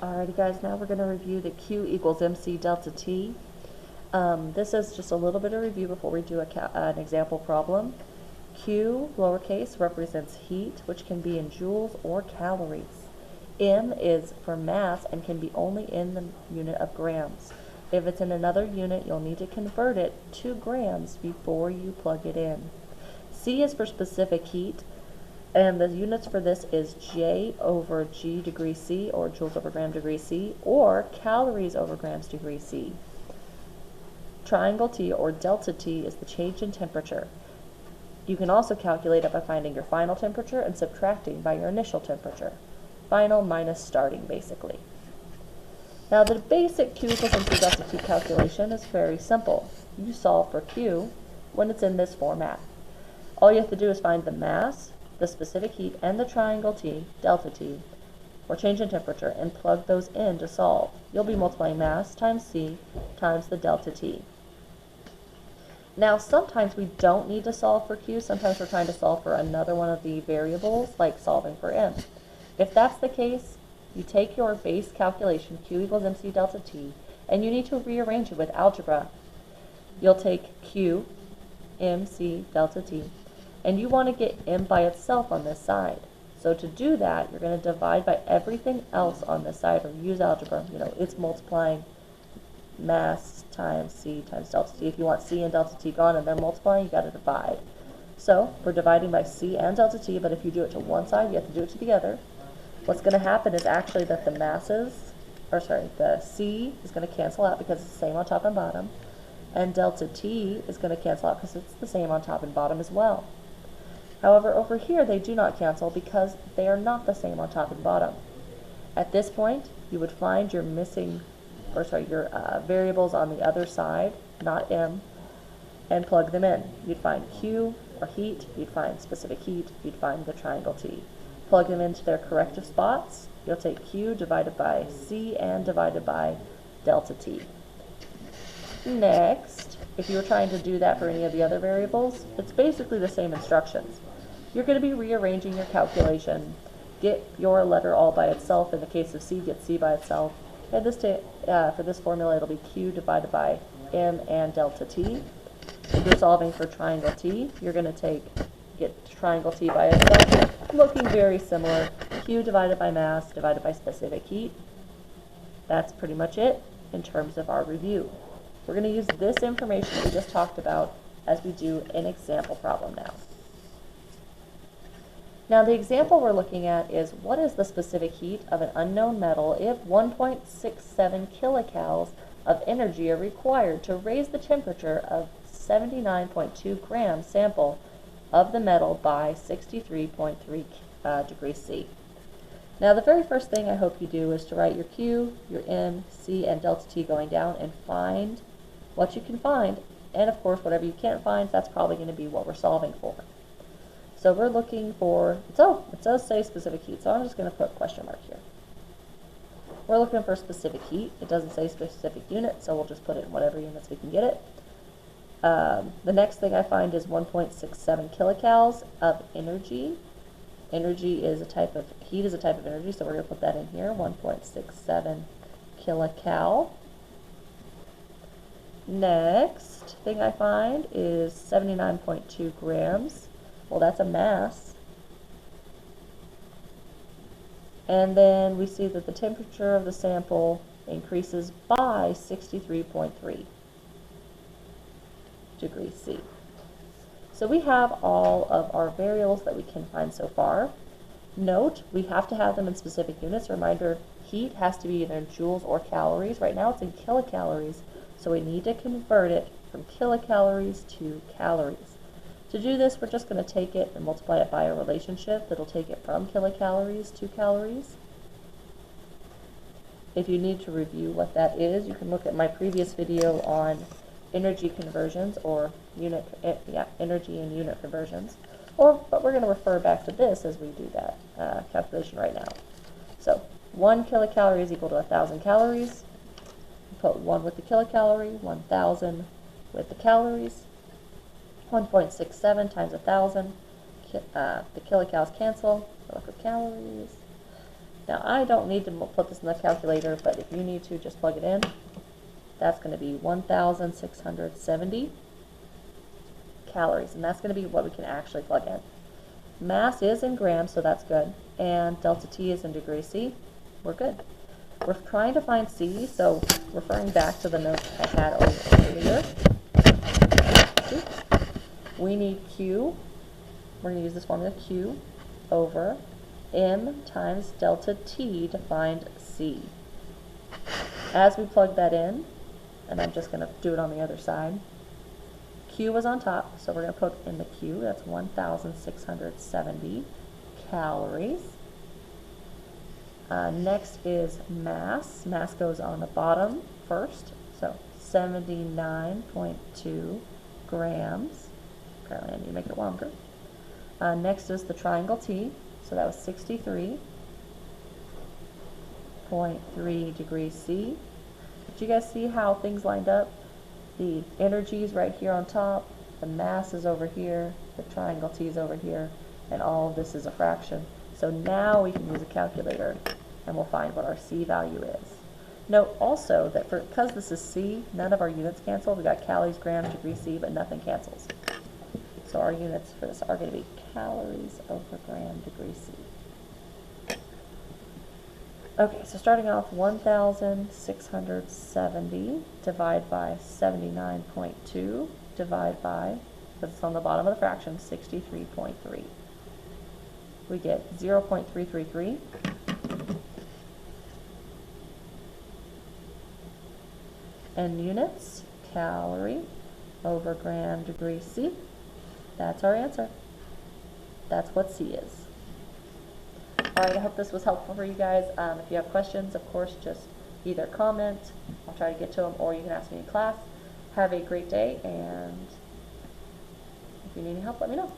Alrighty guys, now we're going to review the Q equals MC delta T. This is just a little bit of review before we do an example problem. Q, lowercase, represents heat, which can be in joules or calories. M is for mass and can be only in the unit of grams. If it's in another unit, you'll need to convert it to grams before you plug it in. C is for specific heat, and the units for this is J over G degree C, or joules over gram degree C, or calories over grams degree C. Triangle T, or delta T, is the change in temperature. You can also calculate it by finding your final temperature and subtracting by your initial temperature. Final minus starting, basically. Now the basic Q equals MC delta T calculation is very simple. You solve for Q when it's in this format. All you have to do is find the mass, the specific heat, and the triangle T, delta T, or change in temperature, and plug those in to solve. You'll be multiplying mass times C times the delta T. Now sometimes we don't need to solve for Q, sometimes we're trying to solve for another one of the variables, like solving for M. If that's the case, you take your base calculation, Q equals MC delta T, and you need to rearrange it with algebra. You'll take Q, MC delta T, and you want to get M by itself on this side. So to do that, you're going to divide by everything else on this side, or use algebra. You know, it's multiplying mass times C times delta T. If you want C and delta T gone and they're multiplying, you got to divide. So we're dividing by C and delta T, but if you do it to one side, you have to do it to the other. What's going to happen is actually that the C is going to cancel out because it's the same on top and bottom, and delta T is going to cancel out because it's the same on top and bottom as well. However, over here they do not cancel because they are not the same on top and bottom. At this point, you would find your variables on the other side, not M, and plug them in. You'd find Q, or heat, you'd find specific heat, you'd find the triangle T. Plug them into their corrective spots. You'll take Q divided by C and divided by delta T. Next, if you were trying to do that for any of the other variables, it's basically the same instructions. You're going to be rearranging your calculation. Get your letter all by itself. In the case of C, get C by itself. And for this formula, it'll be Q divided by M and delta T. If you're solving for triangle T, you're going to get triangle T by itself, looking very similar. Q divided by mass divided by specific heat. That's pretty much it in terms of our review. We're going to use this information we just talked about as we do an example problem now. Now the example we're looking at is, what is the specific heat of an unknown metal if 1.67 kilocalories of energy are required to raise the temperature of 79.2 gram sample of the metal by 63.3 degrees C. Now the very first thing I hope you do is to write your Q, your M, C, and delta T going down, and find what you can find, and of course whatever you can't find, that's probably going to be what we're solving for. So we're looking for, it does say specific heat, so I'm just going to put a question mark here. We're looking for specific heat. It doesn't say specific unit, so we'll just put it in whatever units we can get it. The next thing I find is 1.67 kilocalories of energy. Energy is a type of, heat is a type of energy, so we're going to put that in here, 1.67 kilocal. Next thing I find is 79.2 grams. Well, that's a mass. And then we see that the temperature of the sample increases by 63.3 degrees C. So we have all of our variables that we can find so far. Note, we have to have them in specific units. Reminder, heat has to be either in joules or calories. Right now it's in kilocalories, so we need to convert it from kilocalories to calories. To do this, we're just going to take it and multiply it by a relationship that'll take it from kilocalories to calories. If you need to review what that is, you can look at my previous video on energy conversions, or energy and unit conversions. But we're going to refer back to this as we do that calculation right now. So 1 kilocalorie is equal to 1,000 calories. Put 1 with the kilocalorie, 1,000 with the calories. 1.67 times 1,000. The kilocalories cancel. We'll look at calories. Now, I don't need to put this in the calculator, but if you need to, just plug it in. That's going to be 1,670 calories, and that's going to be what we can actually plug in. Mass is in grams, so that's good, and delta T is in degrees C. We're good. We're trying to find C, so referring back to the notes I had earlier, we need Q. We're going to use this formula, Q over M times delta T to find C. As we plug that in, and I'm just going to do it on the other side, Q was on top, so we're going to put in the Q. That's 1,670 calories. Next is mass. Mass goes on the bottom first, so 79.2 grams. Apparently I need to make it longer. Next is the triangle T, so that was 63.3 degrees C. Did you guys see how things lined up? The energy is right here on top, the mass is over here, the triangle T is over here, and all of this is a fraction. So now we can use a calculator and we'll find what our C value is. Note also that because this is C, none of our units cancel. We got calories, grams, degrees C, but nothing cancels. So our units for this are going to be calories over gram degrees C. Okay, so starting off, 1,670 divide by 79.2 divide by, because it's on the bottom of the fraction, 63.3. We get 0.333. And units, calorie over gram degrees C. That's our answer. That's what C is. All right, I hope this was helpful for you guys. If you have questions, of course, just either comment, I'll try to get to them, or you can ask me in class. Have a great day, and if you need any help, let me know.